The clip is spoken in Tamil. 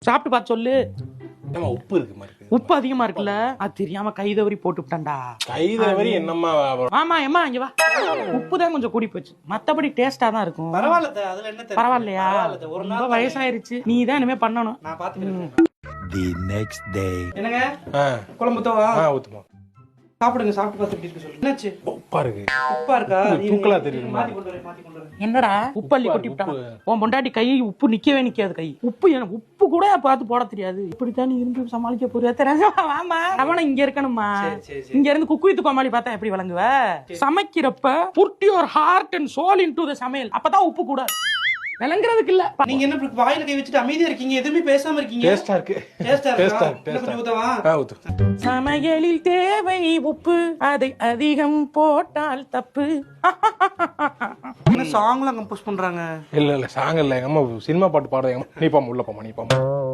சாப்பிட்டு பார்த்து சொல்லு. உப்பு இருக்கு மாதிரி உப்பு அதிகமா இருக்குல்ல, அது தெரியாம கைதவரி போட்டுவிட்டேன்டா. கைதவரி என்னம்மா? ஆமா ஏமா இங்க வா. உப்பு தான் கொஞ்சம் கூடி போச்சு, மத்தபடி டேஸ்டா தான் இருக்கும். பரவாயில்ல, அதுல என்ன பரவாயில்லையா? ரொம்ப வயசாயிருச்சு, நீ தான் இனிமே பண்ணணும். நான் பாத்துக்கிறேன். The next day. என்னங்க குழம்பு தோவா ஊத்துமா. சாப்பிடுங்க, சாப்பிட்டு பார்த்து எப்படி இருக்கு சொல்லுங்க. என்னாச்சு? உப்பா இருக்கு. உப்பா இருக்கா? தூக்கலா தெரியுது. மாத்தி கொண்டு வரேன், மாத்தி கொண்டு வரேன். என்னடா உப்பள்ளி கொட்டி விட்டான் உன் பொண்டாட்டி. கை உப்பு நிக்கவே நிக்காது. கை உப்பு எனக்கு உப்பு கூட பார்த்து போட தெரியாது. இப்படித்தான் நீ இருந்து சமாளிக்க போறியா? ஆமா அவன இங்க இருக்கணுமா? இங்க இருந்து குக்கு வித்து கோமாளி பார்த்தா எப்படி விளங்குவ? சமைக்கிறப்ப put your heart and soul into the சமையல். அப்பதான் உப்பு கூட விளங்குறதுக்கு இல்ல. நீங்க என்ன வாயில கை வச்சுட்டு அமைதியா இருக்கீங்க, எதுவுமே பேசாம இருக்கீங்க. டேஸ்டா இருக்கு. டேஸ்டா இருக்கு. கொஞ்சம் ஊத்தவா? ஊத்து. சமையலில் தேவை உப்பு, அதை அதிகம் போட்டால் தப்பு. என்ன சாங்லாம் கம்போஸ் பண்றாங்க? இல்ல சாங் இல்ல, எங்க அம்மா சினிமா பாட்டு பாடுறாங்க. நீ பாம்பு உள்ள போமா, நீ பாம்பு.